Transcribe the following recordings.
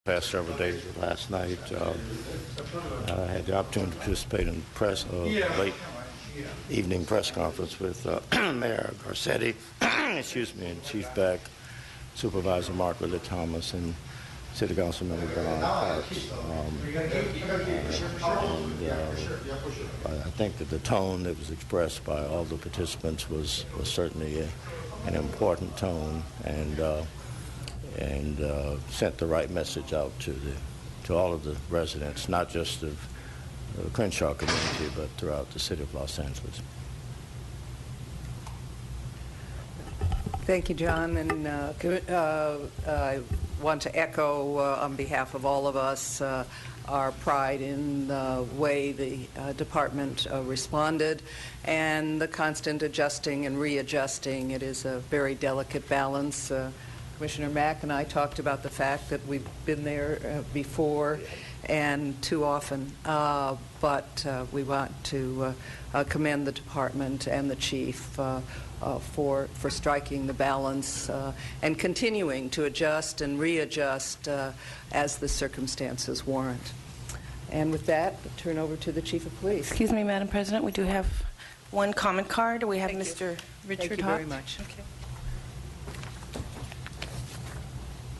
Past several days. Last night, I had the opportunity to participate in press late evening press conference with Mayor Garcetti, excuse me, and Chief Beck, Supervisor Mark Willett Thomas, and City Council Member Bernard Parks. I think that the tone that was expressed by all the participants was certainly an important tone, and sent the right message out to all of the residents, not just of the Crenshaw community, but throughout the city of Los Angeles. Thank you, John. And I want to echo on behalf of all of us our pride in the way the department responded and the constant adjusting and readjusting. It is a very delicate balance. Commissioner Mack and I talked about the fact that we've been there before and too often, but we want to commend the department and the chief for striking the balance and continuing to adjust and readjust as the circumstances warrant. And with that, I'll turn over to the Chief of Police. Excuse me, Madam President, we do have one comment card. We have Mr. Richard Thank you very much. Okay.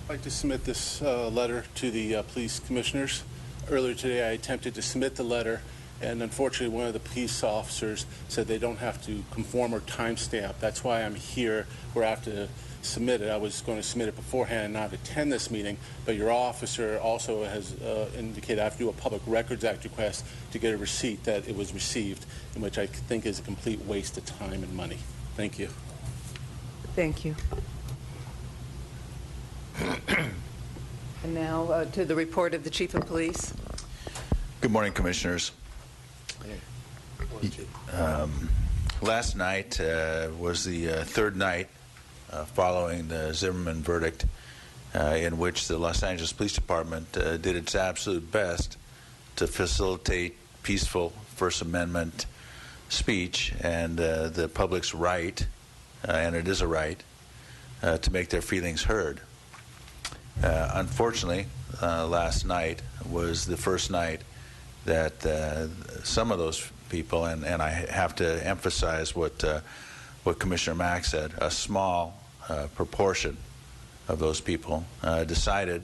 I'd like to submit this letter to the police commissioners. Earlier today, I attempted to submit the letter, and unfortunately, one of the police officers said they don't have to conform or timestamp. That's why I'm here, where I have to submit it. I was going to submit it beforehand and not attend this meeting, but your officer also has indicated I have to do a Public Records Act request to get a receipt that it was received, in which I think is a complete waste of time and money. Thank you. Thank you. And now to the report of the Chief of Police. Good morning, Commissioners. Last night was the third night following the Zimmerman verdict in which the Los Angeles Police Department did its absolute best to facilitate peaceful First Amendment speech and the public's right, and it is a right, to make their feelings heard. Unfortunately, last night was the first night that some of those people, and I have to emphasize what Commissioner Mack said, a small proportion of those people decided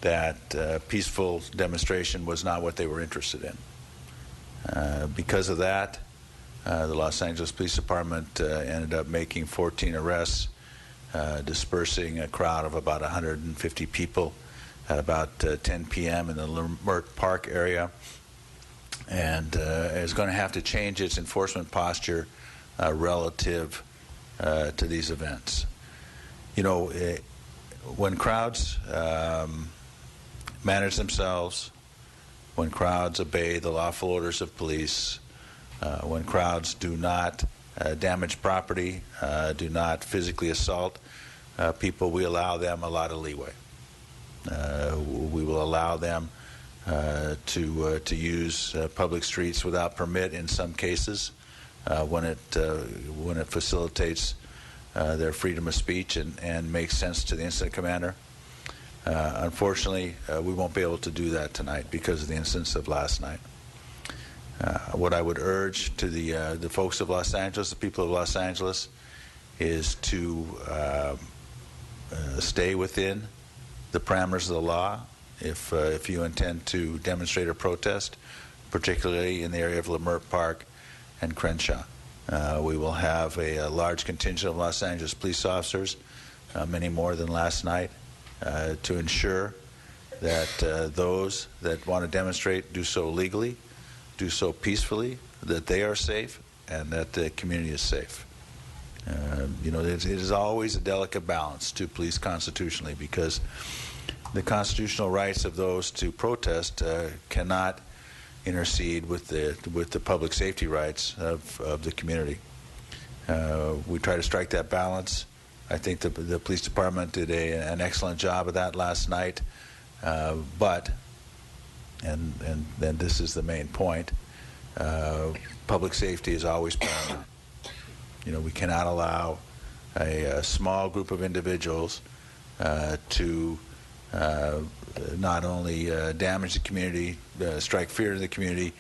that peaceful demonstration was not what they were interested in. Because of that, the Los Angeles Police Department ended up making 14 arrests, dispersing a crowd of about 150 people at about 10 p.m. in the Leimert Park area, and is going to have to change its enforcement posture relative to these events. You know, when crowds manage themselves, when crowds obey the lawful orders of police, when crowds do not damage property, do not physically assault people, we allow them a lot of leeway. We will allow them to use public streets without permit in some cases when it facilitates their freedom of speech and makes sense to the incident commander. Unfortunately, we won't be able to do that tonight because of the incidents of last night. What I would urge to the folks of Los Angeles, the people of Los Angeles, is to stay within the parameters of the law if you intend to demonstrate or protest, particularly in the area of Leimert Park and Crenshaw. We will have a large contingent of Los Angeles police officers, many more than last night, to ensure that those that want to demonstrate do so legally, do so peacefully, that they are safe, and that the community is safe. You know, it is always a delicate balance to police constitutionally, because the constitutional rights of those to protest cannot intercede with the public safety rights of the community. We try to strike that balance. I think the police department did an excellent job of that last night, but and then this is the main point, public safety is always paramount. You know, we cannot allow a small group of individuals to not only damage the community, strike fear in the community,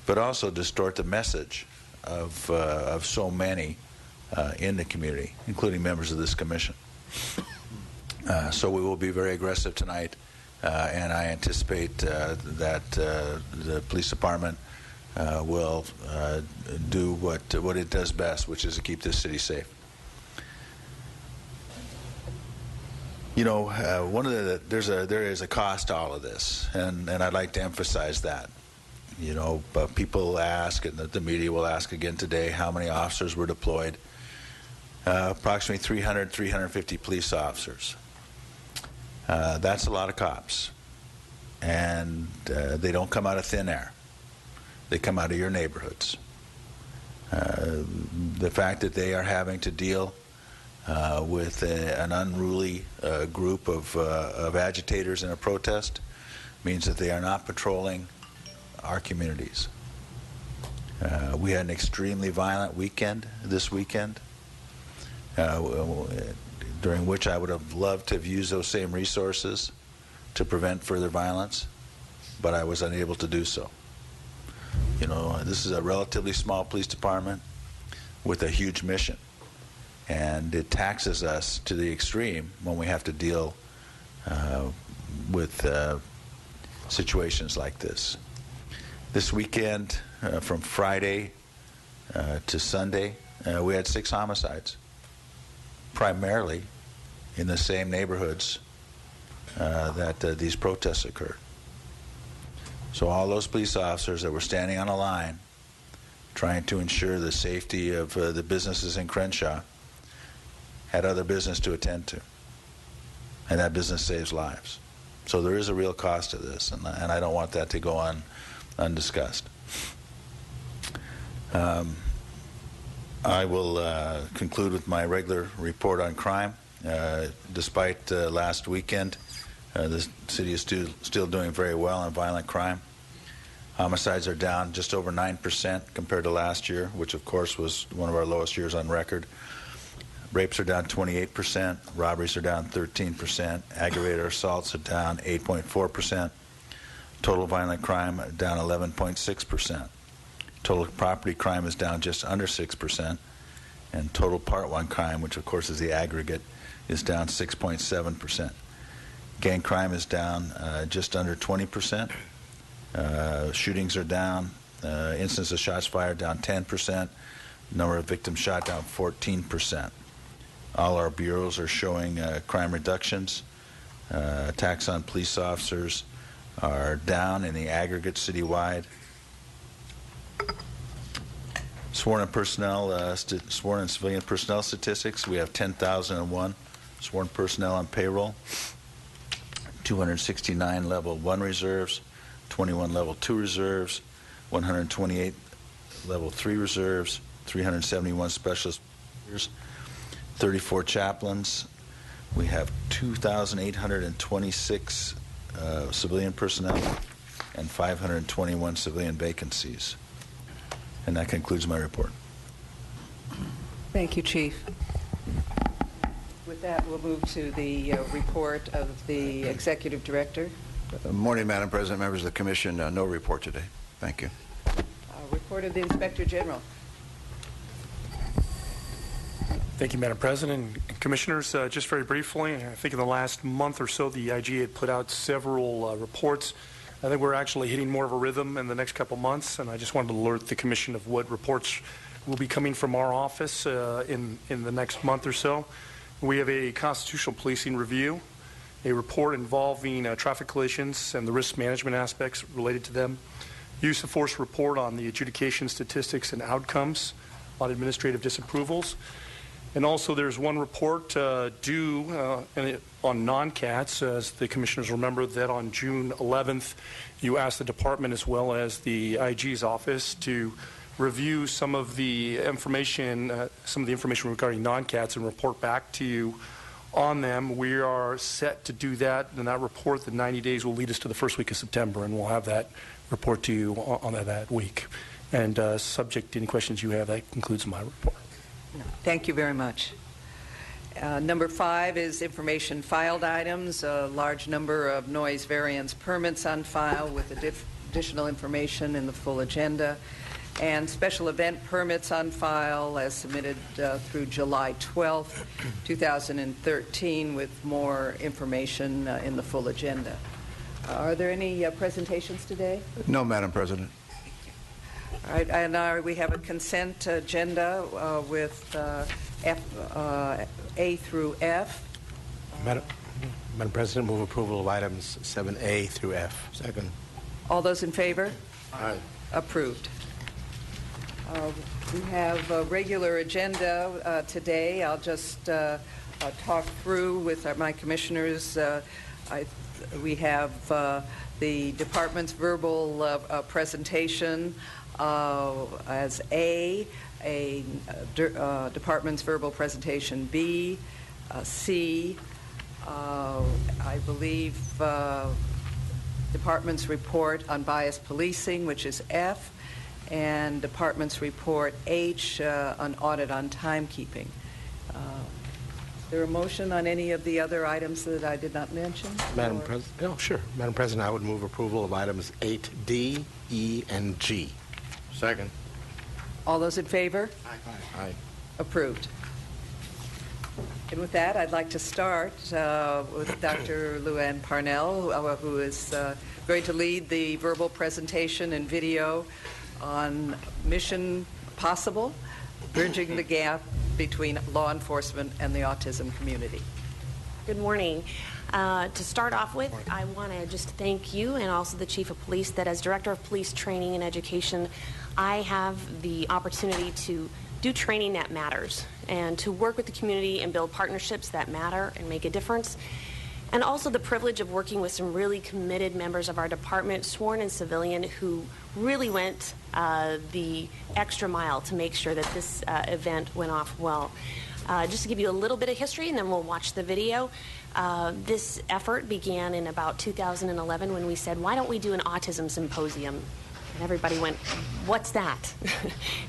but also distort the message of so many in the community, including members of this commission. So we will be very aggressive tonight, and I anticipate that the police department will do what it does best, which is to keep this city safe. You know, there is a cost to all of this, and I'd like to emphasize that. You know, but people ask, and the media will ask again today, how many officers were deployed. Approximately 300, 350 police officers. That's a lot of cops. And they don't come out of thin air. They come out of your neighborhoods. The fact that they are having to deal with an unruly group of agitators in a protest means that they are not patrolling our communities. We had an extremely violent weekend this weekend, during which I would have loved to have used those same resources to prevent further violence, but I was unable to do so. You know, this is a relatively small police department with a huge mission, and it taxes us to the extreme when we have to deal with situations like this. This weekend, from Friday to Sunday, we had 6 homicides, primarily in the same neighborhoods that these protests occurred. So all those police officers that were standing on a line trying to ensure the safety of the businesses in Crenshaw had other business to attend to, and that business saves lives. So there is a real cost to this, and I don't want that to go undiscussed. I will conclude with my regular report on crime. Despite last weekend, the city is still doing very well on violent crime. Homicides are down just over 9% compared to last year, which of course was one of our lowest years on record. Rapes are down 28%, robberies are down 13%, aggravated assaults are down 8.4%, total violent crime down 11.6%. Total property crime is down just under 6%, and total Part 1 crime, which of course is the aggregate, is down 6.7%. Gang crime is down just under 20%. Shootings are down. Instances of shots fired down 10%. Number of victims shot down 14%. All our bureaus are showing crime reductions. Attacks on police officers are down in the aggregate citywide. Sworn and civilian personnel statistics, we have 10,001 sworn personnel on payroll, 269 level 1 reserves, 21 level 2 reserves, 128 level 3 reserves, 371 specialist, 34 chaplains. We have 2,826 civilian personnel and 521 civilian vacancies. And that concludes my report. Thank you, Chief. With that, we'll move to the report of the Executive Director. Morning, Madam President, members of the Commission. No report today. Thank you. Report of the Inspector General. Thank you, Madam President and Commissioners. Just very briefly, I think in the last month or so, the IG had put out several reports. I think we're actually hitting more of a rhythm in the next couple months, and I just wanted to alert the Commission of what reports will be coming from our office in the next month or so. We have a constitutional policing review, a report involving traffic collisions and the risk management aspects related to them, use of force report on the adjudication statistics and outcomes on administrative disapprovals. And also there's one report due on non-CATs. As the commissioners remember that on June 11th, you asked the department as well as the IG's office to review some of the information regarding non-CATs and report back to you on them. We are set to do that, and that report, the 90 days, will lead us to the first week of September, and we'll have that report to you on that week. And subject to any questions you have, that concludes my report. Thank you very much. Number 5 is information filed items, a large number of noise variance permits on file with additional information in the full agenda, and special event permits on file as submitted through July 12th, 2013, with more information in the full agenda. Are there any presentations today? No, Madam President. All right, and we have a consent agenda with A through F. Madam President, move approval of items 7A through F. Second. All those in favor? Aye. Approved. We have a regular agenda today. I'll just talk through with my commissioners. We have the department's verbal presentation as A department's verbal presentation B, C, I believe department's report on bias policing, which is F, and department's report H on audit on timekeeping. Is there a motion on any of the other items that I did not mention? Madam President, oh, sure. Madam President, I would move approval of items 8D, E, and G. Second. All those in favor? Aye. Approved. And with that, I'd like to start with Dr. Luann Parnell, who is going to lead the verbal presentation and video on Mission Possible, Bridging the Gap between Law Enforcement and the Autism Community. Good morning. To start off with, I want to just thank you and also the Chief of Police that as Director of Police Training and Education, I have the opportunity to do training that matters and to work with the community and build partnerships that matter and make a difference. And also the privilege of working with some really committed members of our department, sworn and civilian, who really went the extra mile to make sure that this event went off well. Just to give you a little bit of history, and then we'll watch the video. This effort began in about 2011 when we said, why don't we do an autism symposium? And everybody went, what's that?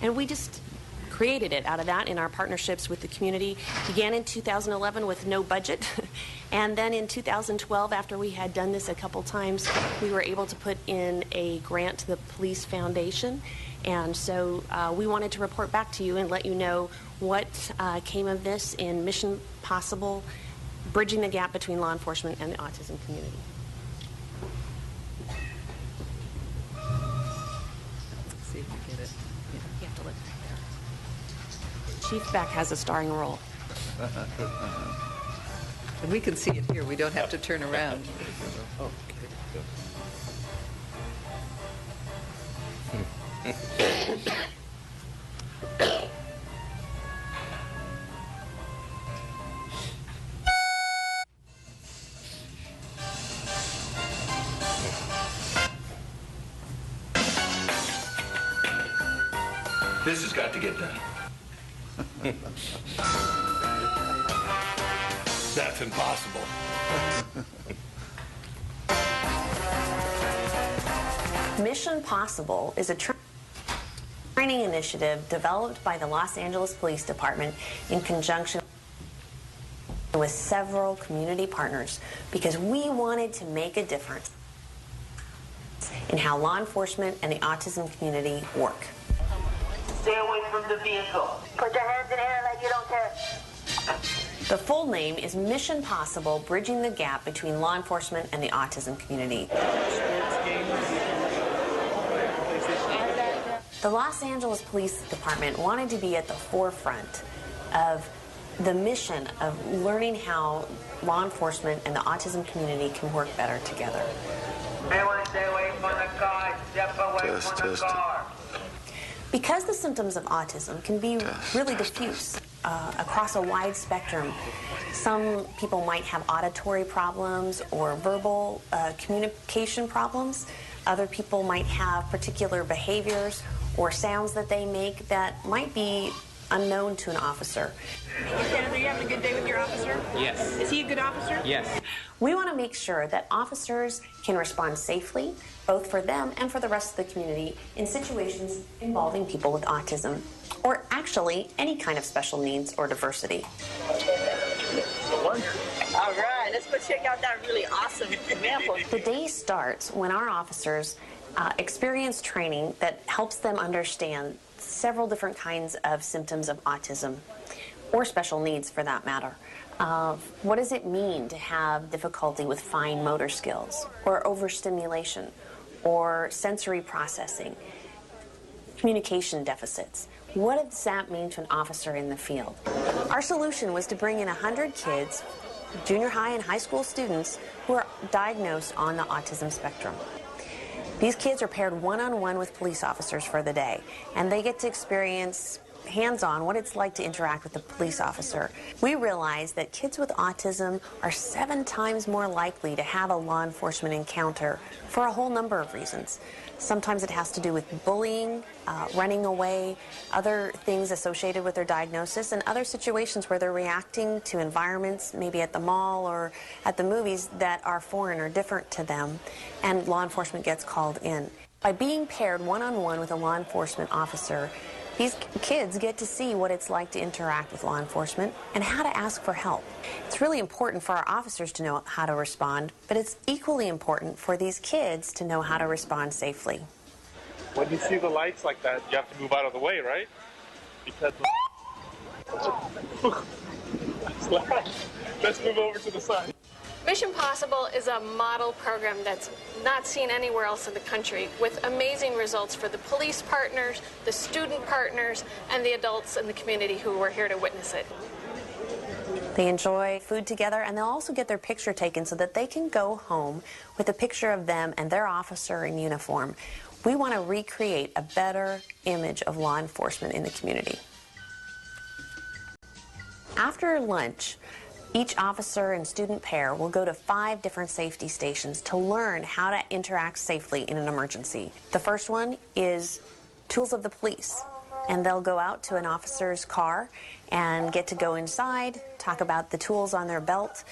And we just created it out of that in our partnerships with the community. Began in 2011 with no budget. And then in 2012, after we had done this a couple times, we were able to put in a grant to the Police Foundation. And so we wanted to report back to you and let you know what came of this in Mission Possible, Bridging the Gap between Law Enforcement and the Autism Community. Let's see if we get it. You have to look back there. Chief Beck has a starring role. And we can see it here. We don't have to turn around. This has got to get done. That's impossible. Mission Possible is a training initiative developed by the Los Angeles Police Department in conjunction with several community partners because we wanted to make a difference in how law enforcement and the autism community work. Stay away from the vehicle. Put your hands in the air like you don't care. The full name is Mission Possible, Bridging the Gap between Law Enforcement and the Autism Community. The Los Angeles Police Department wanted to be at the forefront of the mission of learning how law enforcement and the autism community can work better together. Everyone stay away from the car. Step away from the car. Because the symptoms of autism can be really diffuse across a wide spectrum, some people might have auditory problems or verbal communication problems. Other people might have particular behaviors or sounds that they make that might be unknown to an officer. Senator, you having a good day with your officer? Yes. Is he a good officer? Yes. We want to make sure that officers can respond safely, both for them and for the rest of the community, in situations involving people with autism, or actually any kind of special needs or diversity. go check out that really awesome example. The day starts when our officers experience training that helps them understand several different kinds of symptoms of autism, or special needs for that matter. What does it mean to have difficulty with fine motor skills, or overstimulation, or sensory processing, communication deficits? What does that mean to an officer in the field? Our solution was to bring in 100 kids, junior high and high school students, who are diagnosed on the autism spectrum. These kids are paired one-on-one with police officers for the day, and they get to experience hands-on what it's like to interact with a police officer. We realize that kids with autism are 7 times more likely to have a law enforcement encounter for a whole number of reasons. Sometimes it has to do with bullying, running away, other things associated with their diagnosis, and other situations where they're reacting to environments, maybe at the mall or at the movies, that are foreign or different to them, and law enforcement gets called in. By being paired one-on-one with a law enforcement officer, these kids get to see what it's like to interact with law enforcement and how to ask for help. It's really important for our officers to know how to respond, but it's equally important for these kids to know how to respond safely. When you see the lights like that, you have to move out of the way, right? Because let's move over to the side. Mission Possible is a model program that's not seen anywhere else in the country, with amazing results for the police partners, the student partners, and the adults in the community who were here to witness it. They enjoy food together, and they'll also get their picture taken so that they can go home with a picture of them and their officer in uniform. We want to recreate a better image of law enforcement in the community. After lunch, each officer and student pair will go to 5 different safety stations to learn how to interact safely in an emergency. The first one is tools of the police, and they'll go out to an officer's car and get to go inside, talk about the tools on their belt,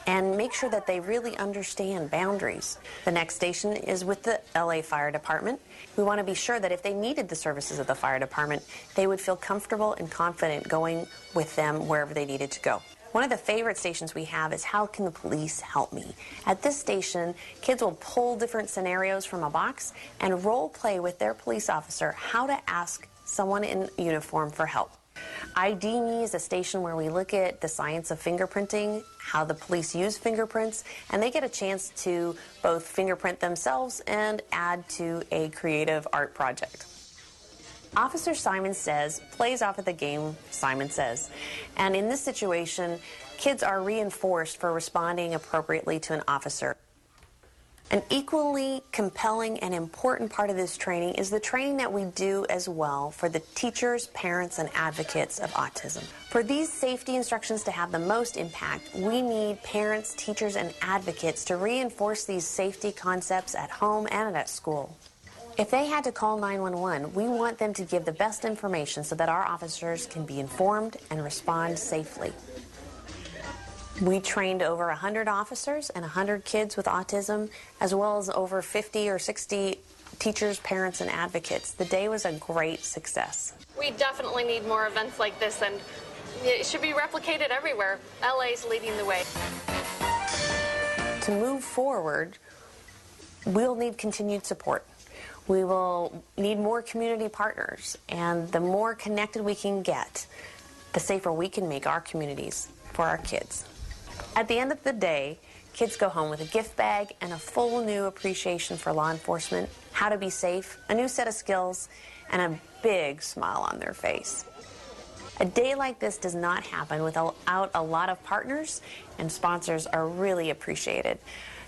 and make sure that they really understand boundaries. The next station is with the LA Fire Department. We want to be sure that if they needed the services of the fire department, they would feel comfortable and confident going with them wherever they needed to go. One of the favorite stations we have is How Can the Police Help Me? At this station, kids will pull different scenarios from a box and role play with their police officer how to ask someone in uniform for help. ID Me is a station where we look at the science of fingerprinting, how the police use fingerprints, and they get a chance to both fingerprint themselves and add to a creative art project. Officer Simon Says plays off of the game Simon Says. And in this situation, kids are reinforced for responding appropriately to an officer. An equally compelling and important part of this training is the training that we do as well for the teachers, parents, and advocates of autism. For these safety instructions to have the most impact, we need parents, teachers, and advocates to reinforce these safety concepts at home and at school. If they had to call 911, we want them to give the best information so that our officers can be informed and respond safely. We trained over 100 officers and 100 kids with autism, as well as over 50 or 60 teachers, parents, and advocates. The day was a great success. We definitely need more events like this, and it should be replicated everywhere. LA's leading the way. To move forward, we'll need continued support. We will need more community partners, and the more connected we can get, the safer we can make our communities for our kids. At the end of the day, kids go home with a gift bag and a full new appreciation for law enforcement, how to be safe, a new set of skills, and a big smile on their face. A day like this does not happen without a lot of partners, and sponsors are really appreciated.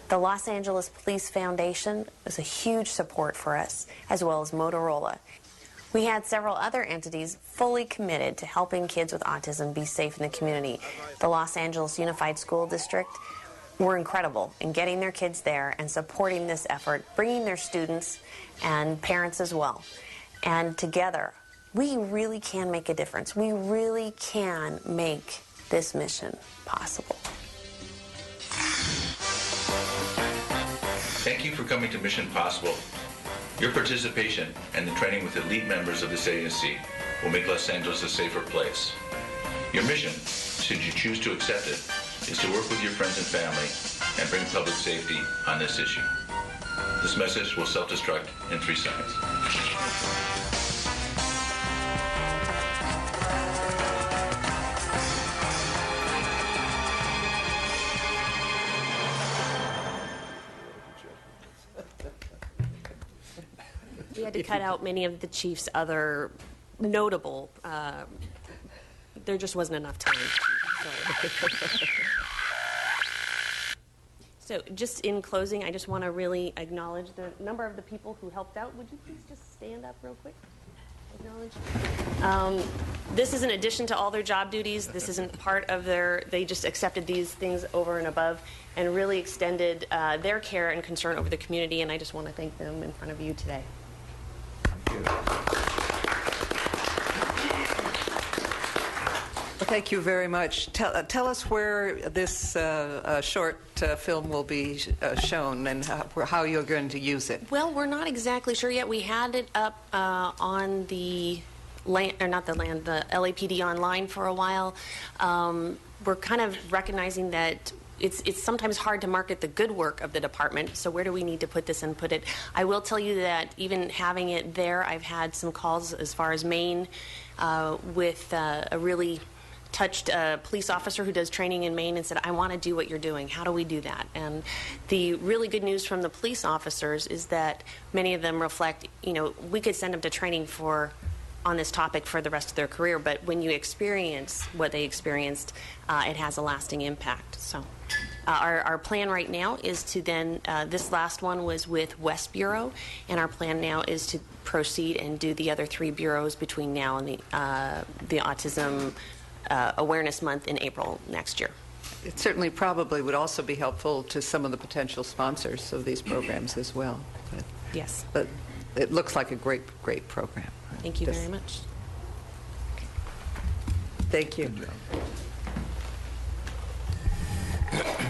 The Los Angeles Police Foundation is a huge support for us, as well as Motorola. We had several other entities fully committed to helping kids with autism be safe in the community. The Los Angeles Unified School District were incredible in getting their kids there and supporting this effort, bringing their students and parents as well. And together, we really can make a difference. We really can make this mission possible. Thank you for coming to Mission Possible. Your participation and the training with elite members of this agency will make Los Angeles a safer place. Your mission, should you choose to accept it, is to work with your friends and family and bring public safety on this issue. This message will self-destruct in 3 seconds. We had to cut out many of the chief's other notable, there just wasn't enough time. So just in closing, I just want to really acknowledge the number of the people who helped out. Would you please just stand up real quick? Acknowledge. This is in addition to all their job duties. This isn't part of they just accepted these things over and above and really extended their care and concern over the community, and I just want to thank them in front of you today. Thank you very much. Tell us where this short film will be shown and how you're going to use it. Well, we're not exactly sure yet. We had it up on the land, or not the land, the LAPD online for a while. We're kind of recognizing that it's sometimes hard to market the good work of the department, so where do we need to put this and put it? I will tell you that even having it there, I've had some calls as far as Maine with a really touched a police officer who does training in Maine and said, I want to do what you're doing. How do we do that? And the really good news from the police officers is that many of them reflect, we could send them to training on this topic for the rest of their career, but when you experience what they experienced, it has a lasting impact. So our plan right now is to then, this last one was with West Bureau, and our plan now is to proceed and do the other 3 bureaus between now and the Autism Awareness Month in April next year. It certainly probably would also be helpful to some of the potential sponsors of these programs as well. Yes. But it looks like a great program. Thank you very much. Thank you.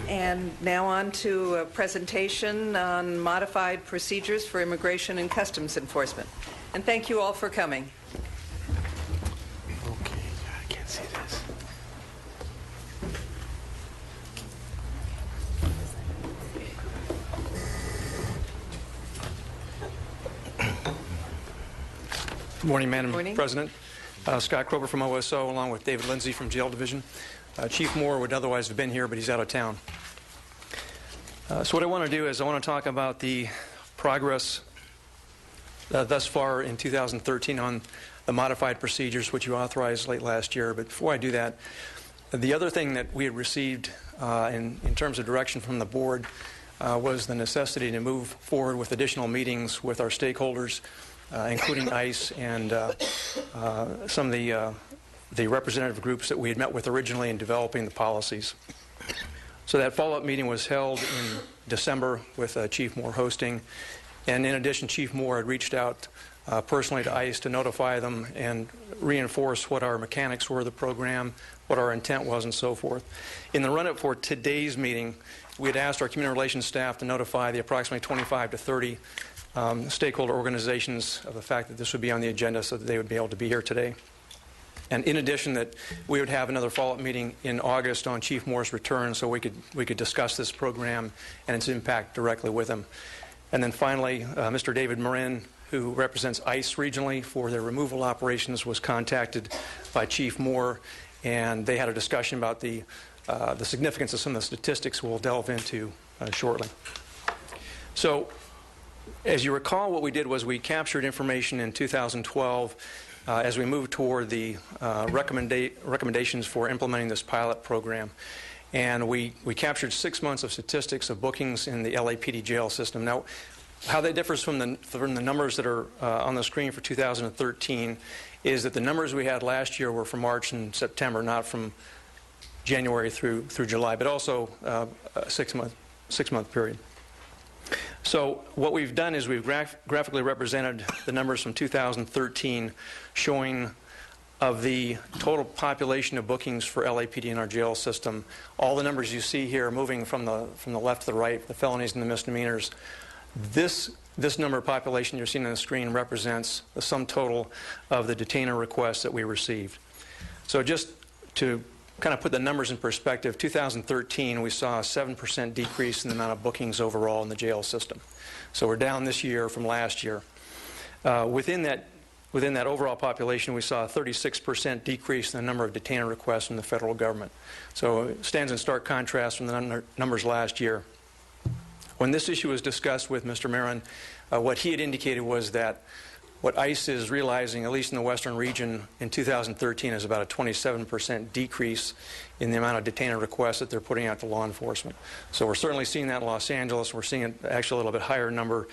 And now on to a presentation on modified procedures for immigration and customs enforcement. And thank you all for coming. Okay, I can't see this. Good morning, Madam Morning. President. Scott Krober from OSO, along with David Lindsay from Jail Division. Chief Moore would otherwise have been here, but he's out of town. So what I want to do is I want to talk about the progress thus far in 2013 on the modified procedures, which you authorized late last year. But before I do that, the other thing that we had received in terms of direction from the board was the necessity to move forward with additional meetings with our stakeholders, including ICE and some of the representative groups that we had met with originally in developing the policies. So that follow-up meeting was held in December with Chief Moore hosting. And in addition, Chief Moore had reached out personally to ICE to notify them and reinforce what our mechanics were of the program, what our intent was, and so forth. In the run-up for today's meeting, we had asked our community relations staff to notify the approximately 25 to 30 stakeholder organizations of the fact that this would be on the agenda so that they would be able to be here today. And in addition, that we would have another follow-up meeting in August on Chief Moore's return so we could discuss this program and its impact directly with him. And then finally, Mr. David Marin, who represents ICE regionally for their removal operations, was contacted by Chief Moore, and they had a discussion about the significance of some of the statistics we'll delve into shortly. So, as you recall, what we did was we captured information in 2012 as we moved toward the recommendations for implementing this pilot program. And we captured 6 months of statistics of bookings in the LAPD jail system. Now, how that differs from the numbers that are on the screen for 2013 is that the numbers we had last year were from March and September, not from January through July, but also a six-month period. So what we've done is we've graphically represented the numbers from 2013, showing of the total population of bookings for LAPD in our jail system. All the numbers you see here moving from the left to the right, the felonies and the misdemeanors. This number of population you're seeing on the screen represents the sum total of the detainer requests that we received. So just to kind of put the numbers in perspective, 2013 we saw a 7% decrease in the amount of bookings overall in the jail system. So we're down this year from last year. Within that overall population, we saw a 36% decrease in the number of detainer requests from the federal government. So it stands in stark contrast from the numbers last year. When this issue was discussed with Mr. Marin, what he had indicated was that what ICE is realizing, at least in the western region, in 2013 is about a 27% decrease in the amount of detainer requests that they're putting out to law enforcement. So we're certainly seeing that in Los Angeles. We're seeing actually a little bit higher number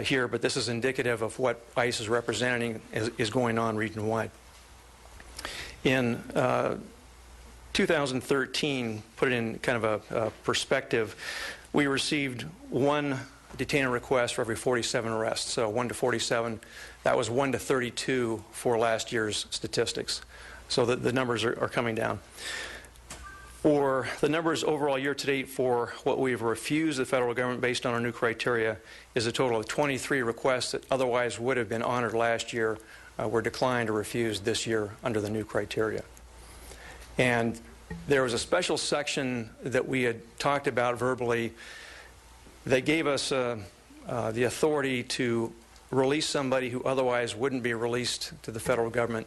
here, but this is indicative of what ICE is representing is going on region-wide. In 2013, put it in kind of a perspective, we received 1 detainer request for every 47 arrests, so 1 to 47. That was 1 to 32 for last year's statistics. So the numbers are coming down. For the numbers overall year-to-date for what we've refused the federal government based on our new criteria is a total of 23 requests that otherwise would have been honored last year were declined or refused this year under the new criteria. And there was a special section that we had talked about verbally that gave us the authority to release somebody who otherwise wouldn't be released to the federal government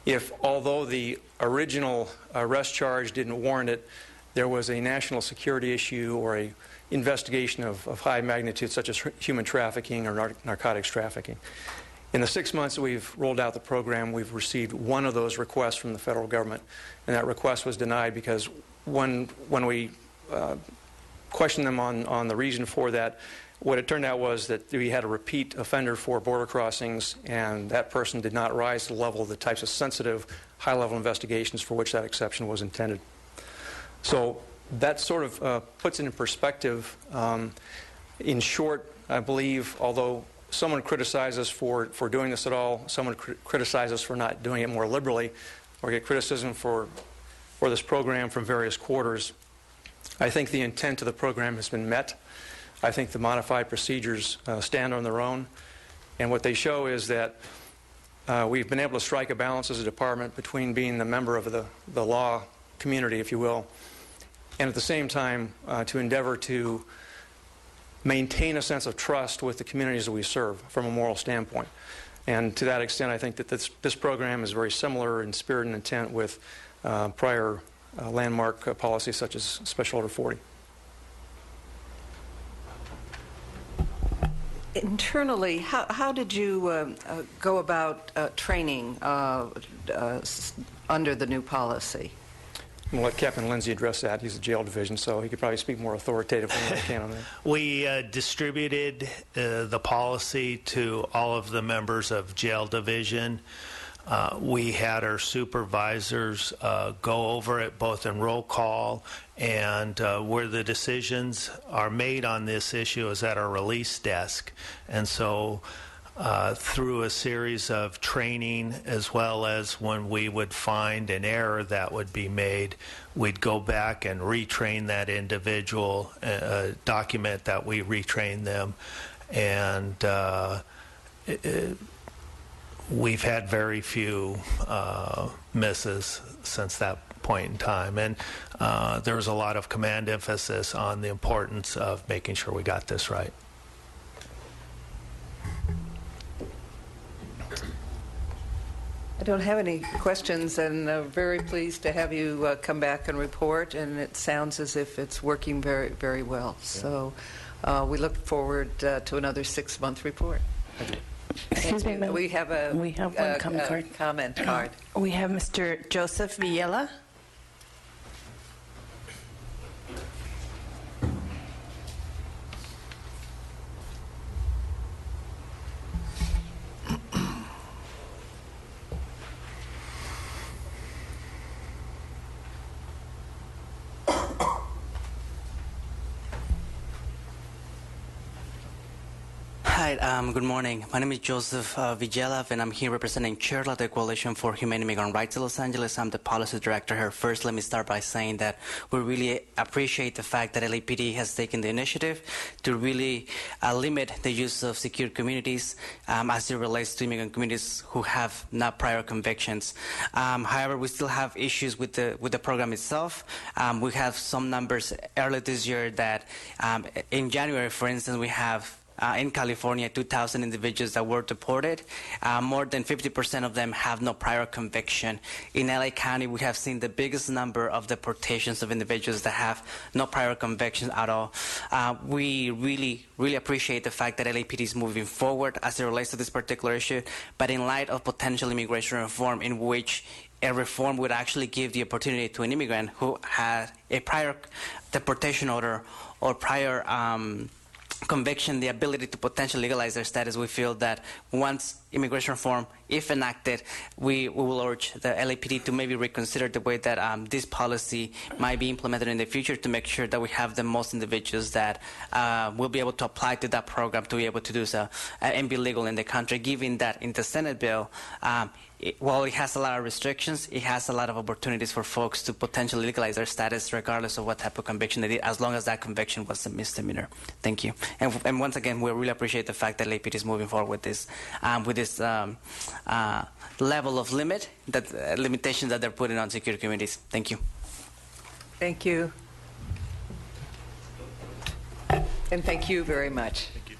if, although the original arrest charge didn't warrant it, there was a national security issue or a investigation of high magnitude, such as human trafficking or narcotics trafficking. In the 6 months that we've rolled out the program, we've received 1 of those requests from the federal government, and that request was denied because when we questioned them on the reason for that, what it turned out was that we had a repeat offender for border crossings, and that person did not rise to the level of the types of sensitive, high-level investigations for which that exception was intended. So that sort of puts it in perspective. In short, I believe, although someone criticizes us for doing this at all, someone criticizes us for not doing it more liberally, or get criticism for this program from various quarters, I think the intent of the program has been met. I think the modified procedures stand on their own. And what they show is that we've been able to strike a balance as a department between being the member of the law community, if you will, and at the same time to endeavor to maintain a sense of trust with the communities that we serve from a moral standpoint. And to that extent, I think that this program is very similar in spirit and intent with prior landmark policies such as Special Order 40. Internally, how did you go about training under the new policy? I'm going to let Captain Lindsay address that. He's the jail division, so he could probably speak more authoritatively than I can on that. We distributed the policy to all of the members of jail division. We had our supervisors go over it both in roll call and where the decisions are made on this issue is at our release desk. And so through a series of training, as well as when we would find an error that would be made, we'd go back and retrain that individual, document that we retrained them, and we've had very few misses since that point in time. And there was a lot of command emphasis on the importance of making sure we got this right. I don't have any questions, and very pleased to have you come back and report, and it sounds as if it's working very, very well. So we look forward to another 6-month report. Excuse me, ma'am. We have one comment card. Comment card. We have Mr. Joseph Villela. Hi, good morning. My name is Joseph Vigela, and I'm here representing CHIRLA, the Coalition for Humane Immigrant Rights in Los Angeles. I'm the policy director here. First, let me start by saying that we really appreciate the fact that LAPD has taken the initiative to really limit the use of secure communities as it relates to immigrant communities who have not prior convictions. However, we still have issues with the program itself. We have some numbers earlier this year that in January, for instance, we have in California, 2,000 individuals that were deported. More than 50% of them have no prior conviction. In LA County, we have seen the biggest number of deportations of individuals that have no prior convictions at all. We really appreciate the fact that LAPD is moving forward as it relates to this particular issue, but in light of potential immigration reform in which a reform would actually give the opportunity to an immigrant who had a prior deportation order or prior conviction, the ability to potentially legalize their status. We feel that once immigration reform, if enacted, we will urge the LAPD to maybe reconsider the way that this policy might be implemented in the future to make sure that we have the most individuals that will be able to apply to that program to be able to do so and be legal in the country, given that in the Senate bill, while it has a lot of restrictions, it has a lot of opportunities for folks to potentially legalize their status regardless of what type of conviction they did, as long as that conviction was a misdemeanor. Thank you. And once again, we really appreciate the fact that LAPD is moving forward with this level of limitations that they're putting on secure communities. Thank you. Thank you. And thank you very much. Thank you.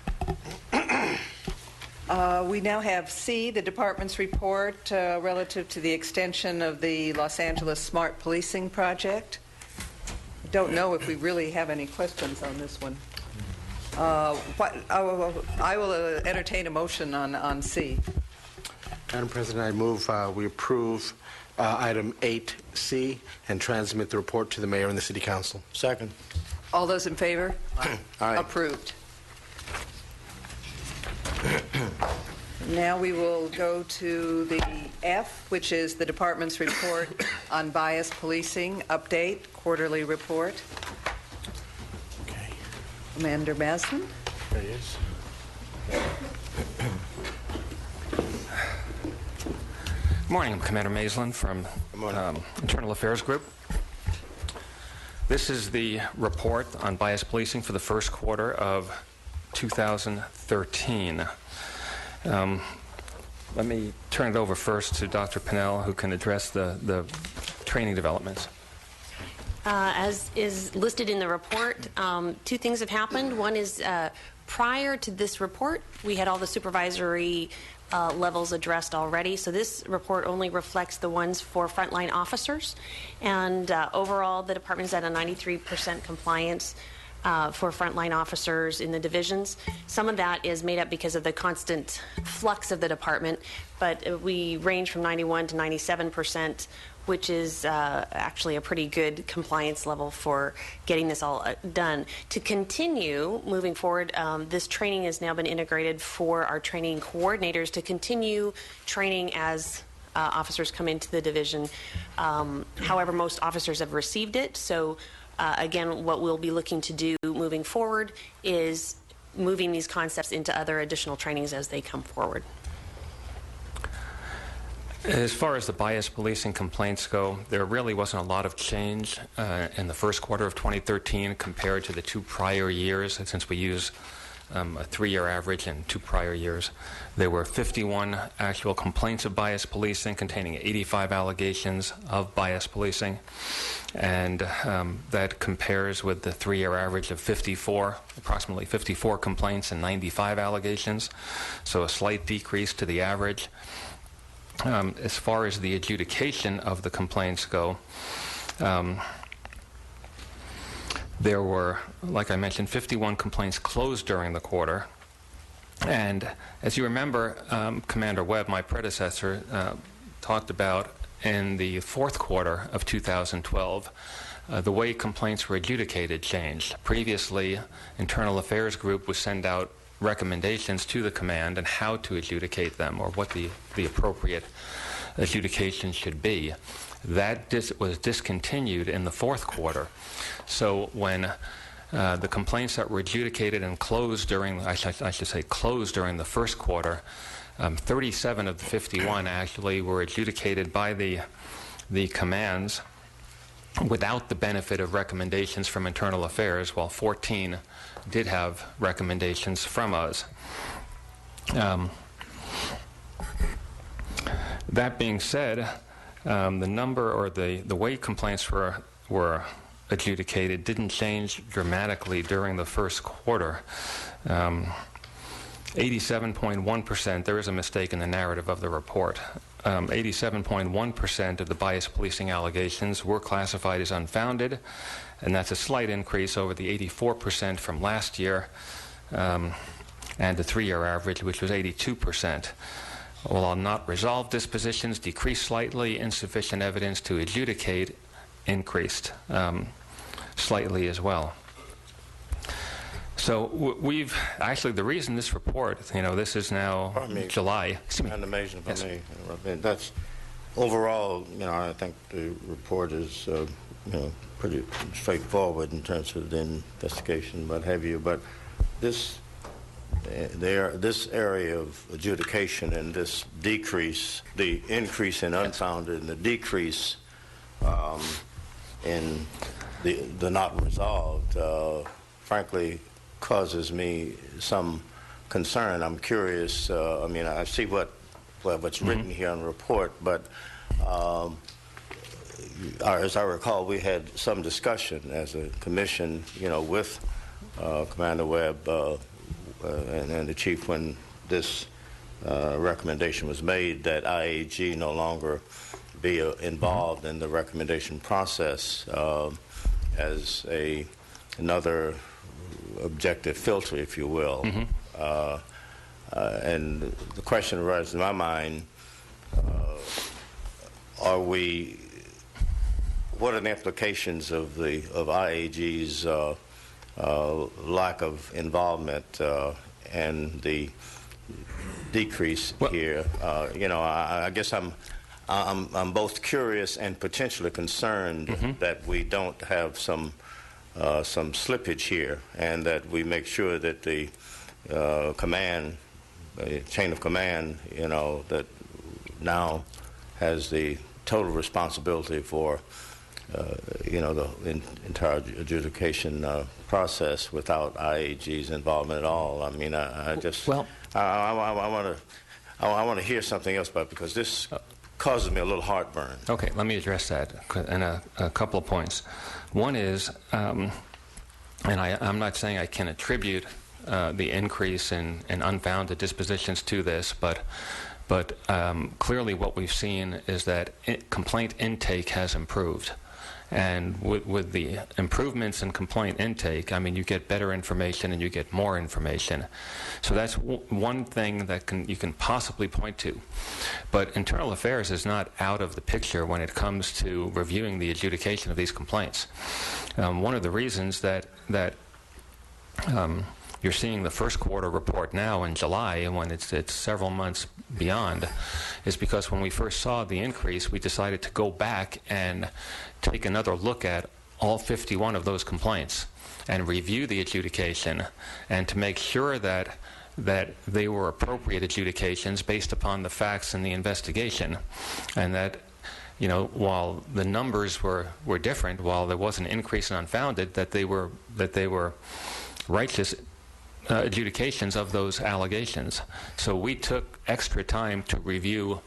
We now have C, the department's report relative to the extension of the Los Angeles Smart Policing Project. Don't know if we really have any questions on this one. I will entertain a motion on C. Madam President, I move we approve item 8C and transmit the report to the mayor and the city council. Second. All those in favor? Aye. Approved. Now we will go to the F, which is the department's report on bias policing update, quarterly report. Okay. Commander Maslin. There he is. Good morning. I'm Commander Maslin from Internal Affairs Group. This is the report on bias policing for the first quarter of 2013. Let me turn it over first to Dr. Pinnell, who can address the training developments. As is listed in the report, two things have happened. One is prior to this report, we had all the supervisory levels addressed already. So this report only reflects the ones for frontline officers. And overall, the department is at a 93% compliance for frontline officers in the divisions. Some of that is made up because of the constant flux of the department, but we range from 91 to 97%, which is actually a pretty good compliance level for getting this all done. To continue moving forward, this training has now been integrated for our training coordinators to continue training as officers come into the division. However, most officers have received it, so again, what we'll be looking to do moving forward is moving these concepts into other additional trainings as they come forward. As far as the bias policing complaints go, there really wasn't a lot of change in the first quarter of 2013 compared to the two prior years, since we use a 3-year average in 2 prior years. There were 51 actual complaints of bias policing containing 85 allegations of bias policing, and that compares with the 3-year average of 54, approximately 54 complaints and 95 allegations, so a slight decrease to the average. As far as the adjudication of the complaints go, there were, like I mentioned, 51 complaints closed during the quarter. And as you remember, Commander Webb, my predecessor, talked about in the fourth quarter of 2012, the way complaints were adjudicated changed. Previously, Internal Affairs Group would send out recommendations to the command on how to adjudicate them or what the appropriate adjudication should be. That was discontinued in the fourth quarter. So when the complaints that were adjudicated and closed during, I should say closed during the first quarter, 37 of the 51 actually were adjudicated by the commands without the benefit of recommendations from Internal Affairs, while 14 did have recommendations from us. That being said, the number or the way complaints were adjudicated didn't change dramatically during the first quarter. 87.1%, there is a mistake in the narrative of the report. 87.1% of the bias policing allegations were classified as unfounded, and that's a slight increase over the 84% from last year and the 3-year average, which was 82%. While not resolved dispositions decreased slightly, insufficient evidence to adjudicate increased slightly as well. So we've actually, the reason this report, this is now July. Animation for me. That's overall, I think the report is, pretty straightforward in terms of the investigation, what have you. But this area of adjudication and this decrease, the increase in unfounded and the decrease in the not resolved, frankly, causes me some concern. I'm curious. I see what's written here on the report, but as I recall, we had some discussion as a commission, with Commander Webb and the chief when this recommendation was made that IAG no longer be involved in the recommendation process as another objective filter, if you will. And the question arises in my mind, what are the implications of IAG's lack of involvement and the decrease here? I guess I'm both curious and potentially concerned that we don't have some slippage here, and that we make sure that the chain of command, that now has the total responsibility for, the entire adjudication process without IAG's involvement at all. I mean, I want to hear something else about it, because this causes me a little heartburn. Okay, let me address that in a couple of points. One is, and I'm not saying I can attribute the increase in unfounded dispositions to this, but clearly what we've seen is that complaint intake has improved. And with the improvements in complaint intake, you get better information and you get more information. So that's one thing that you can possibly point to. But Internal Affairs is not out of the picture when it comes to reviewing the adjudication of these complaints. One of the reasons that you're seeing the first quarter report now in July, and when it's several months beyond, is because when we first saw the increase, we decided to go back and take another look at all 51 of those complaints and review the adjudication, and to make sure that they were appropriate adjudications based upon the facts in the investigation, and that while the numbers were different, while there was an increase in unfounded, that they were righteous adjudications of those allegations. So we took extra time to review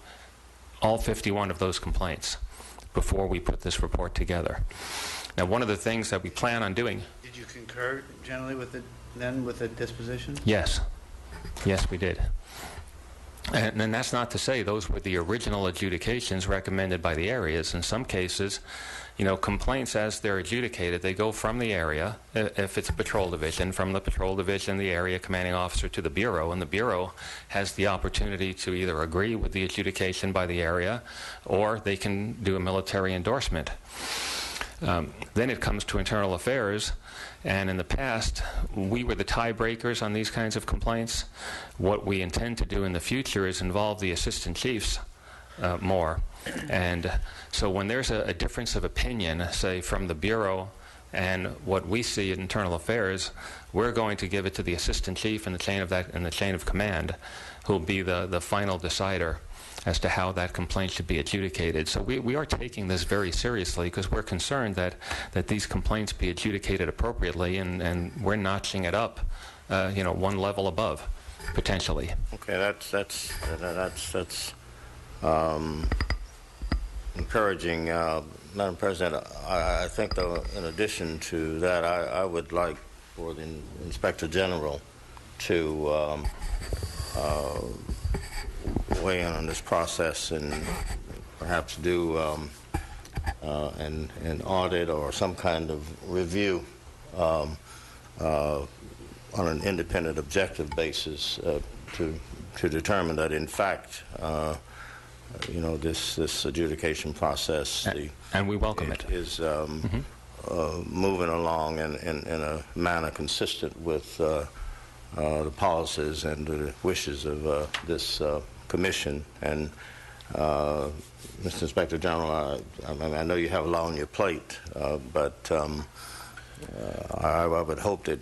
all 51 of those complaints before we put this report together. Now, one of the things that we plan on doing... Did you concur generally with the disposition? Yes. Yes, we did. And that's not to say those were the original adjudications recommended by the areas. In some cases, complaints as they're adjudicated, they go from the area, if it's a patrol division, from the patrol division, the area commanding officer, to the Bureau, and the Bureau has the opportunity to either agree with the adjudication by the area, or they can do a military endorsement. Then it comes to Internal Affairs, and in the past, we were the tiebreakers on these kinds of complaints. What we intend to do in the future is involve the assistant chiefs more. And so when there's a difference of opinion, say from the Bureau And what we see in internal affairs, we're going to give it to the assistant chief in the chain of command, who will be the final decider as to how that complaint should be adjudicated. So we are taking this very seriously because we're concerned that these complaints be adjudicated appropriately, and we're notching it up, one level above, potentially. Okay, that's encouraging. Madam President, I think, though, in addition to that, I would like for the Inspector General to weigh in on this process and perhaps do an audit or some kind of review on an independent, objective basis to determine that, in fact, this adjudication process, and we welcome it, is moving along in a manner consistent with the policies and the wishes of this commission. And Mr. Inspector General, I know you have a lot on your plate, but I would hope that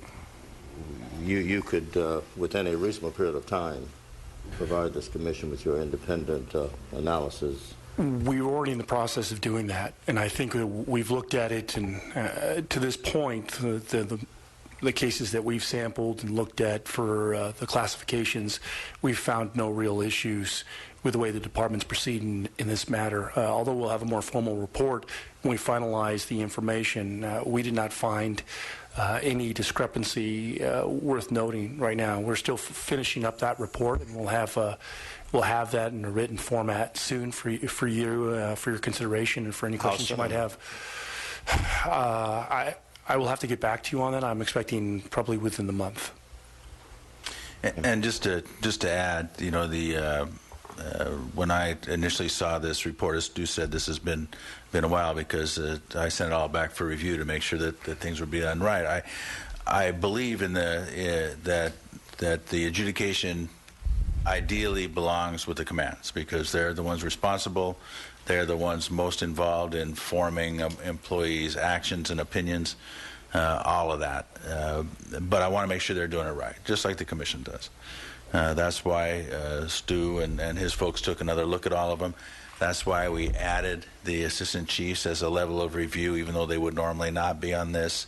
you could, within a reasonable period of time, provide this commission with your independent analysis. We're already in the process of doing that, and I think that we've looked at it, and to this point, the cases that we've sampled and looked at for the classifications, we've found no real issues with the way the department's proceeding in this matter. Although we'll have a more formal report when we finalize the information, we did not find any discrepancy worth noting right now. We're still finishing up that report, and we'll have that in a written format soon for you for your consideration and for any questions you might have. I will have to get back to you on that. I'm expecting probably within the month. And just to add, when I initially saw this report, as Stu said, this has been a while because I sent it all back for review to make sure that things were being done right. I believe in that the adjudication ideally belongs with the commands because they're the ones responsible. They're the ones most involved in forming employees' actions and opinions, all of that. But I want to make sure they're doing it right, just like the commission does. That's why Stu and his folks took another look at all of them. That's why we added the assistant chiefs as a level of review, even though they would normally not be on this.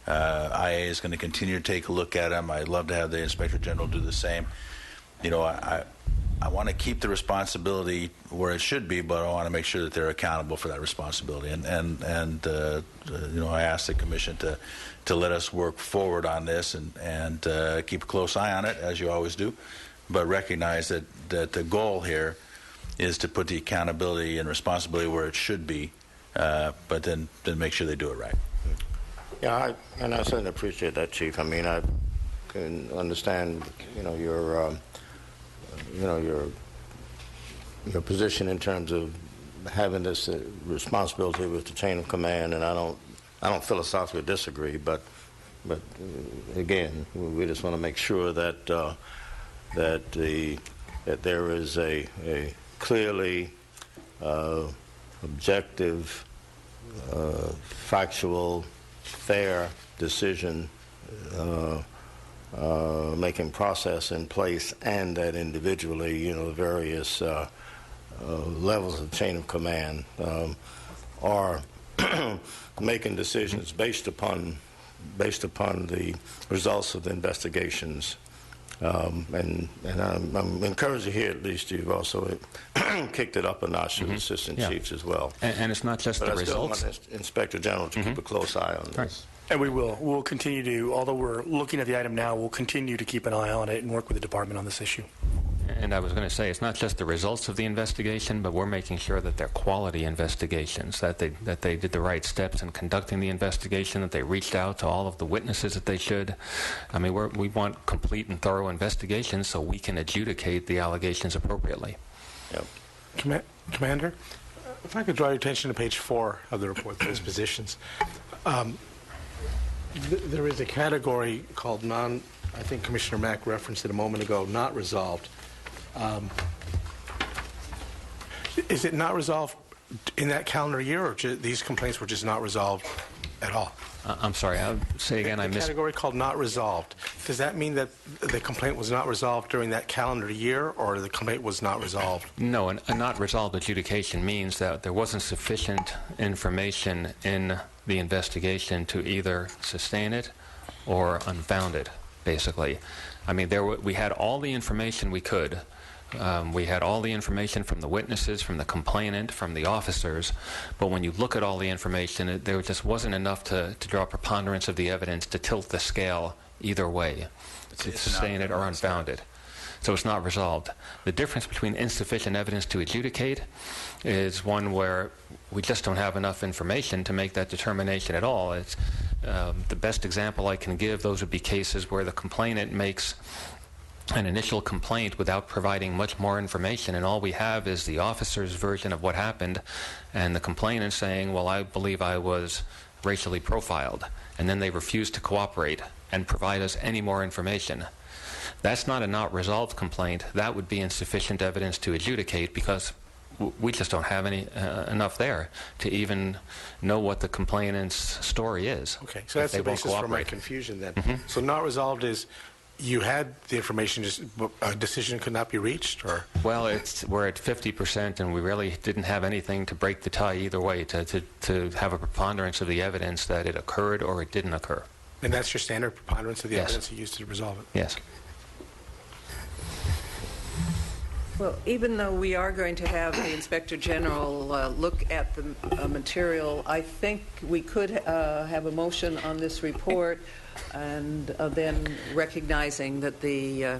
IA is going to continue to take a look at them. I'd love to have the Inspector General do the same. I want to keep the responsibility where it should be, but I want to make sure that they're accountable for that responsibility. And I asked the commission to let us work forward on this and keep a close eye on it, as you always do, but recognize that the goal here is to put the accountability and responsibility where it should be, but then make sure they do it right. Yeah, I certainly appreciate that, Chief. I mean, I can understand, your position in terms of having this responsibility with the chain of command, and I don't philosophically disagree, but again, we just want to make sure that that there is a clearly objective, factual, fair decision making process in place, and that individually, the various levels of chain of command are making decisions based upon the results of the investigations. And I'm encouraged to hear at least you've also kicked it up a notch to the assistant chiefs as well. And it's not just the results. I still want the Inspector General to keep a close eye on this. Right. And we will. We'll continue to, although we're looking at the item now, we'll continue to keep an eye on it and work with the department on this issue. And I was going to say, it's not just the results of the investigation, but we're making sure that they're quality investigations, that they did the right steps in conducting the investigation, that they reached out to all of the witnesses that they should. I mean, we want complete and thorough investigations so we can adjudicate the allegations appropriately. Yep. Commander, if I could draw your attention to page 4 of the report, those positions. There is a category called I think Commissioner Mack referenced it a moment ago, not resolved. Is it not resolved in that calendar year, or these complaints were just not resolved at all. I'm sorry, I'll say again, I The missed. category called not resolved. Does that mean that the complaint was not resolved during that calendar year, or the complaint was not resolved? No, a not resolved adjudication means that there wasn't sufficient information in the investigation to either sustain it or unfound it, basically. I mean, we had all the information we could. We had all the information from the witnesses, from the complainant, from the officers, but when you look at all the information, there just wasn't enough to draw a preponderance of the evidence to tilt the scale either way, to sustain it or unfound it. So it's not resolved. The difference between insufficient evidence to adjudicate is one where we just don't have enough information to make that determination at all. It's the best example I can give, those would be cases where the complainant makes an initial complaint without providing much more information, and all we have is the officer's version of what happened and the complainant saying, well, I believe I was racially profiled, and then they refuse to cooperate and provide us any more information. That's not a not resolved complaint. That would be insufficient evidence to adjudicate because we just don't have enough there to even know what the complainant's story is. Okay, so that's the basis for my confusion then. So not resolved is you had the information, just a decision could not be reached, or? Well, we're at 50%, and we really didn't have anything to break the tie either way, to have a preponderance of the evidence that it occurred or it didn't occur. And that's your standard preponderance of the evidence you used to resolve it? Yes. Well, even though we are going to have the Inspector General look at the material, I think we could have a motion on this report, and then recognizing that the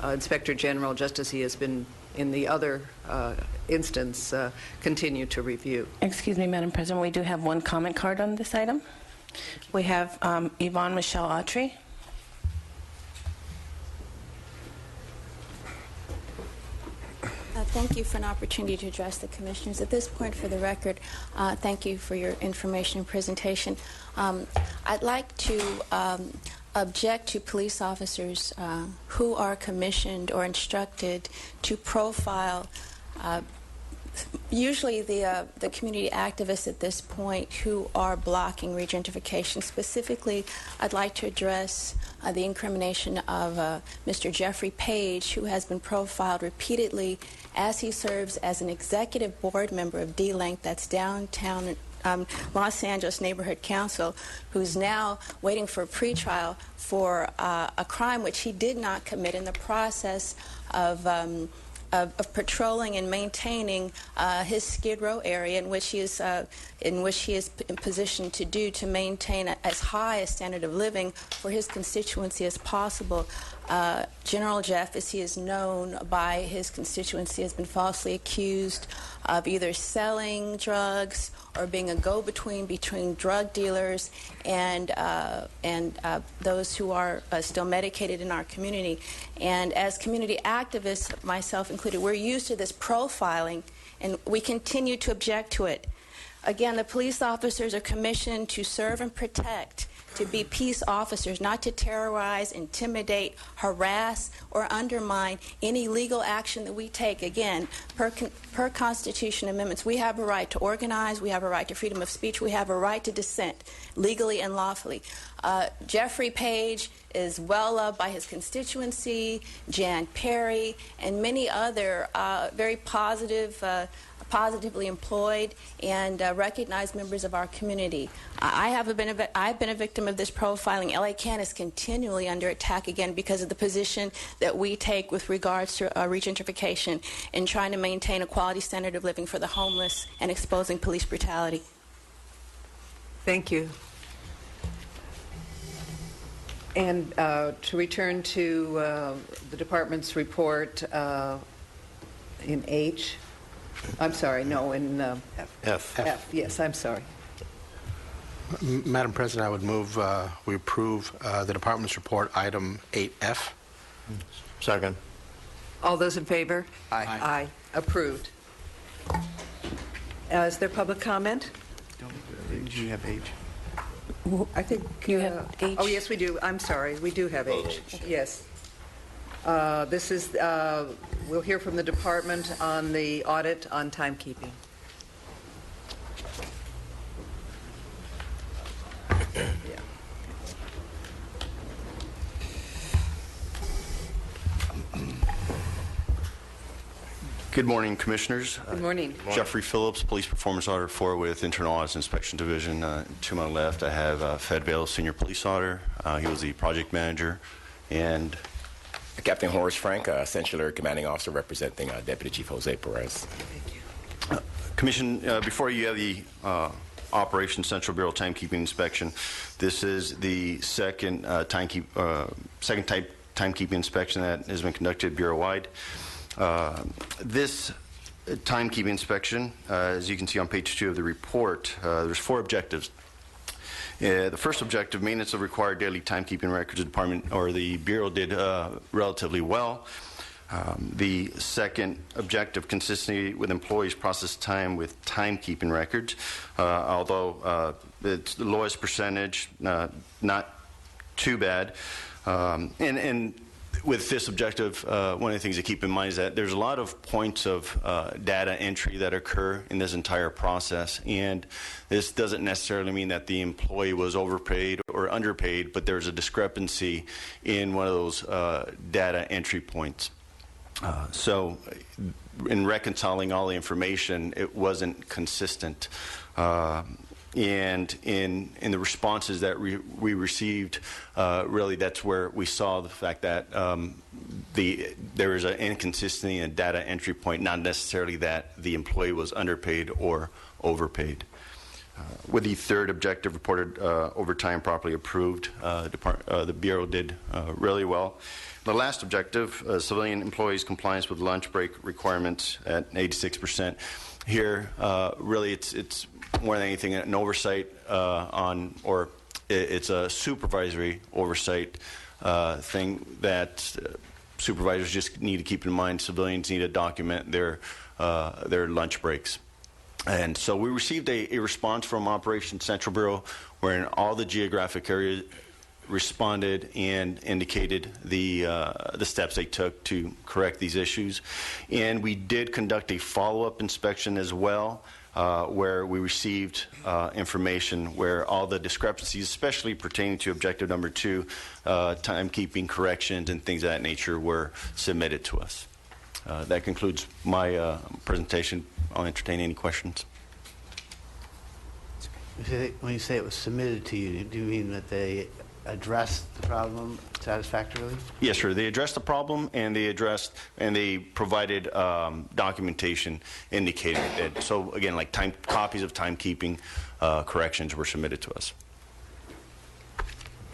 Inspector General, just as he has been in the other instance, continue to review. Excuse me, Madam President, we do have one comment card on this item. We have Yvonne Michelle Autry. Thank you for an opportunity to address the commissioners. At this point, for the record, thank you for your information and presentation. I'd like to object to police officers who are commissioned or instructed to profile usually the community activists at this point who are blocking regentrification. Specifically, I'd like to address the incrimination of Mr. Jeffrey Page, who has been profiled repeatedly as he serves as an executive board member of D-Link, that's downtown Los Angeles Neighborhood Council, who's now waiting for a pretrial for a crime which he did not commit in the process of patrolling and maintaining his Skid Row area, in which he is in position to do to maintain as high a standard of living for his constituency as possible. General Jeff, as he is known by his constituency, has been falsely accused of either selling drugs or being a go-between between drug dealers and those who are still medicated in our community. And as community activists, myself included, we're used to this profiling, and we continue to object to it. Again, the police officers are commissioned to serve and protect, to be peace officers, not to terrorize, intimidate, harass, or undermine any legal action that we take. Again, per Constitution amendments, we have a right to organize, we have a right to freedom of speech, we have a right to dissent, legally and lawfully. Jeffrey Page is well loved by his constituency, Jan Perry, and many other very positively employed and recognized members of our community. I've been a victim of this profiling. LA Can is continually under attack again because of the position that we take with regards to regentrification and trying to maintain a quality standard of living for the homeless and exposing police brutality. Thank you. And to return to the department's report in H. I'm sorry, no, in F. F, yes, I'm sorry. Madam President, I would move we approve the department's report, item 8F. Second. All those in favor? Aye. Aye. Approved. Is there public comment? Did you have H? I think you have H. Oh, yes, we do. I'm sorry. We do have H. Yes. This is, we'll hear from the department on the audit on timekeeping. Good morning, Commissioners. Good morning. Jeffrey Phillips, Police Performance Auditor 4 with Internal Audits Inspection Division. To my left, I have Fed Vale, Senior Police Auditor. He was the project manager. And Captain Horace Frank, Central Commanding Officer representing Deputy Chief Jose Perez. Commission, before you have the Operation Central Bureau Timekeeping Inspection. This is the second type timekeeping inspection that has been conducted bureau-wide. This timekeeping inspection, as you can see on page 2 of the report, there's 4 objectives. The first objective, maintenance of required daily timekeeping records. The department or the bureau did relatively well. The second objective, consistency with employees process time with timekeeping records. Although it's the lowest percentage, not too bad. And with this objective, one of the things to keep in mind is that there's a lot of points of data entry that occur in this entire process, and this doesn't necessarily mean that the employee was overpaid or underpaid, but there's a discrepancy in one of those data entry points. So in reconciling all the information, it wasn't consistent. And in the responses that we received, really that's where we saw the fact that there is an inconsistency in data entry point, not necessarily that the employee was underpaid or overpaid. With the third objective, reported overtime properly approved, the Bureau did really well. The last objective, civilian employees' compliance with lunch break requirements at 86%. Here, really, it's more than anything an oversight it's a supervisory oversight thing that supervisors just need to keep in mind. Civilians need to document their lunch breaks. And so we received a response from Operation Central Bureau wherein all the geographic areas responded and indicated the steps they took to correct these issues. And we did conduct a follow-up inspection as well, where we received information where all the discrepancies, especially pertaining to objective number 2, timekeeping corrections and things of that nature, were submitted to us. That concludes my presentation. I'll entertain any questions. When you say it was submitted to you, do you mean that they addressed the problem satisfactorily? Yes, sir. They addressed the problem, and they provided documentation indicating that. So again, like copies of timekeeping corrections were submitted to us.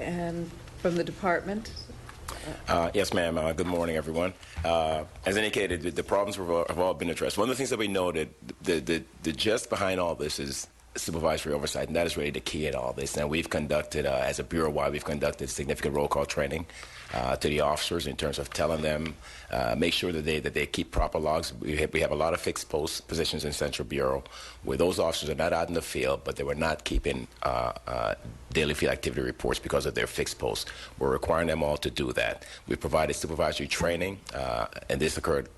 And from the department? Yes, ma'am. Good morning, everyone. As indicated, the problems have all been addressed. One of the things that we noted, the gist behind all this is supervisory oversight, and that is really the key in all this. And we've conducted, as a bureau-wide, we've conducted significant roll call training to the officers in terms of telling them, make sure that they keep proper logs. We have a lot of fixed post positions in Central Bureau where those officers are not out in the field, but they were not keeping daily field activity reports because of their fixed posts. We're requiring them all to do that. We provided supervisory training, and this occurred.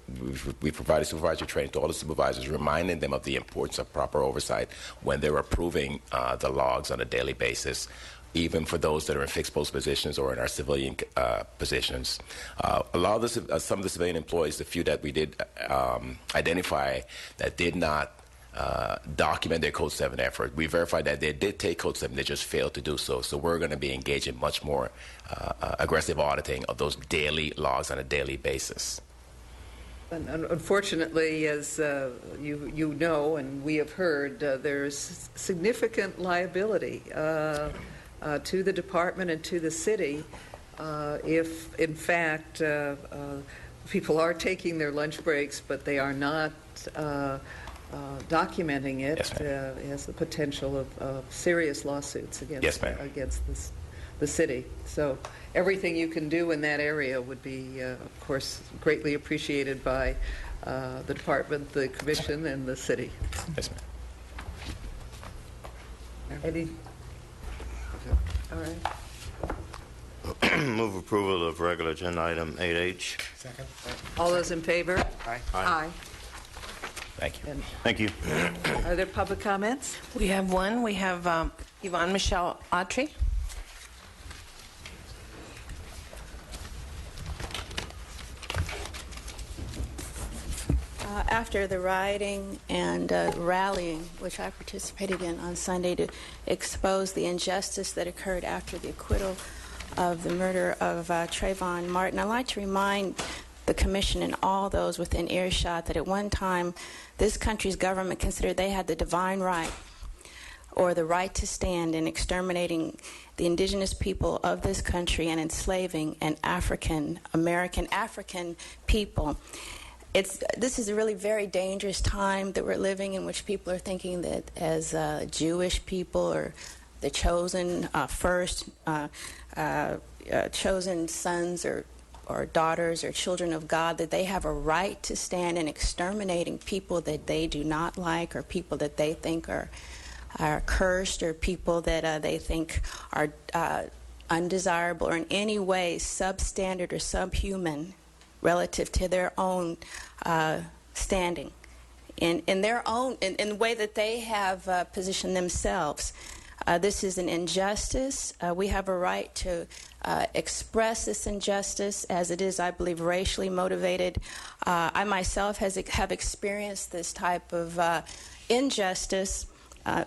We provided supervisory training to all the supervisors, reminding them of the importance of proper oversight when they're approving the logs on a daily basis, even for those that are in fixed post positions or in our civilian positions. A lot of some of the civilian employees, the few that we did identify that did not document their Code 7 effort, we verified that they did take Code 7, they just failed to do so. So we're going to be engaged in much more aggressive auditing of those daily logs on a daily basis. Unfortunately, as you know and we have heard, there's significant liability to the department and to the city if, in fact, people are taking their lunch breaks, but they are not documenting it. Yes, it has the potential of serious lawsuits against the city. So everything you can do in that area would be, of course, greatly appreciated by the department, the commission, and the city. Yes, ma'am. Eddie? All right. Move approval of regular agenda item 8H. Second. All those in favor? Aye. Aye. Thank you. Thank you. Are there public comments? We have one. We have Yvonne Michelle Autry. After the rioting and rallying, which I participated in on Sunday to expose the injustice that occurred after the acquittal of the murder of Trayvon Martin, I'd like to remind the Commission and all those within earshot that at one time this country's government considered they had the divine right or the right to stand in exterminating the indigenous people of this country and enslaving an African people. This is a really very dangerous time that we're living in, which people are thinking that as Jewish people or the chosen chosen sons or daughters or children of God, that they have a right to stand in exterminating people that they do not like or people that they think are cursed or people that they think are undesirable or in any way substandard or subhuman relative to their own standing in the way that they have positioned themselves. This is an injustice. We have a right to express this injustice, as it is, I believe, racially motivated. I myself have experienced this type of injustice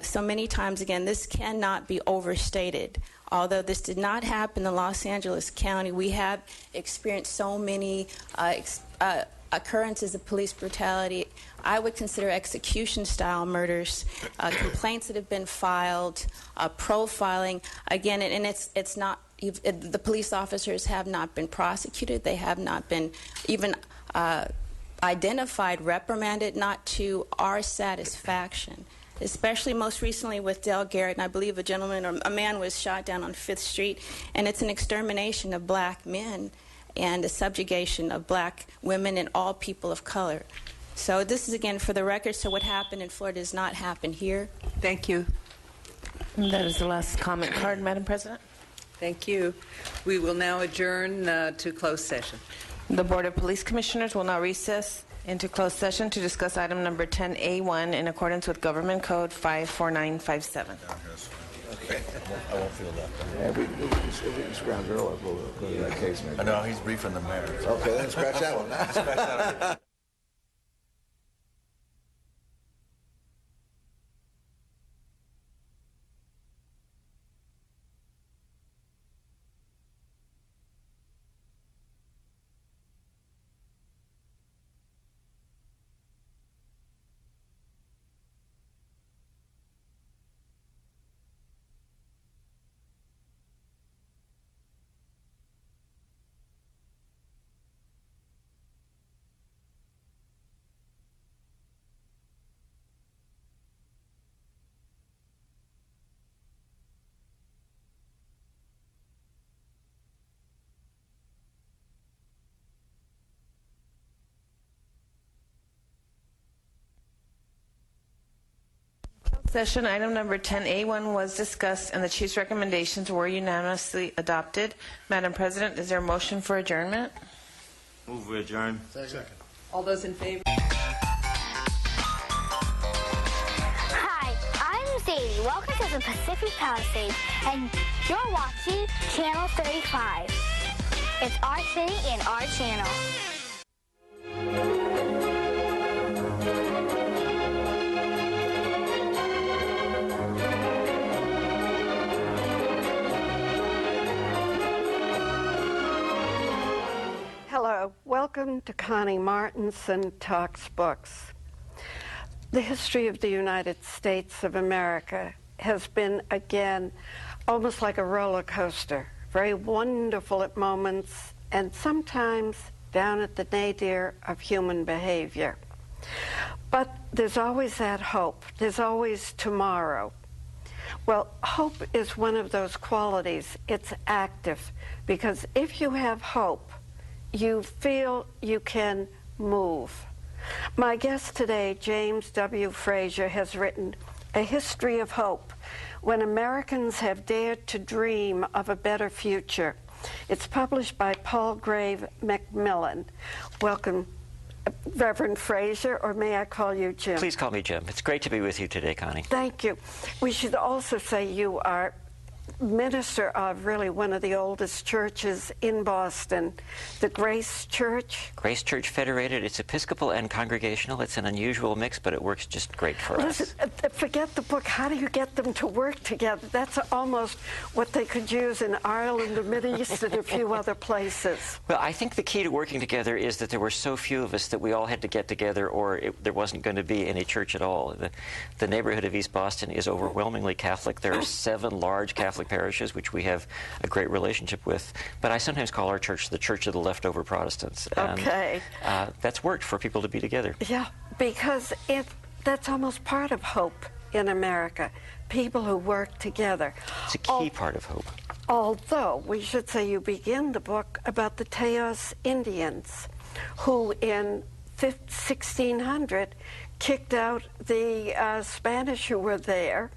so many times. Again, this cannot be overstated. Although this did not happen in Los Angeles County, we have experienced so many occurrences of police brutality. I would consider execution-style murders, complaints that have been filed, profiling. Again, and it's not. The police officers have not been prosecuted. They have not been even identified, reprimanded, not to our satisfaction. Especially most recently with Dale Garrett, and I believe a man was shot down on 5th Street, and it's an extermination of black men and a subjugation of black women and all people of color. So this is, again, for the record, so what happened in Florida does not happen here. Thank you. And that is the last comment card, Madam President. Thank you. We will now adjourn to closed session. The Board of Police Commissioners will now recess into closed session to discuss item number 10A1 in accordance with Government Code 54957. Okay. I won't feel that. Yeah, we scrounge her up a little bit in that case, man. I know, he's briefing the mayor. Okay, then scratch that one. Scratch that one. Session item number 10A1 was discussed and the Chief's recommendations were unanimously adopted. Madam President, is there a motion for adjournment? Move we adjourn. Second. All those in favor? Hi, I'm Sadie. Welcome to the Pacific Palisades, and you're watching Channel 35. It's our city and our channel. Hello, welcome to Connie Martinson Talks Books. The history of the United States of America has been, again, almost like a roller coaster, very wonderful at moments and sometimes down at the nadir of human behavior. But there's always that hope. There's always tomorrow. Well, hope is one of those qualities. It's active, because if you have hope, you feel you can move. My guest today, James W. Frazier, has written A History of Hope, When Americans Have Dared to Dream of a Better Future. It's published by Palgrave Macmillan. Welcome, Reverend Frazier, or may I call you Jim? Please call me Jim. It's great to be with you today, Connie. Thank you. We should also say you are minister of really one of the oldest churches in Boston, the Grace Church. Grace Church Federated. It's Episcopal and Congregational. It's an unusual mix, but it works just great for us. Listen, forget the book. How do you get them to work together? That's almost what they could use in Ireland, the Middle East, and a few other places. Well, I think the key to working together is that there were so few of us that we all had to get together, or there wasn't going to be any church at all. The neighborhood of East Boston is overwhelmingly Catholic. There are 7 large Catholic parishes, which we have a great relationship with. But I sometimes call our church the Church of the Leftover Protestants. And, okay. That's worked for people to be together. Yeah, because that's almost part of hope in America. People who work together. It's a key part of hope. Although, we should say you begin the book about the Teos Indians, who in 1600 kicked out the Spanish who were there.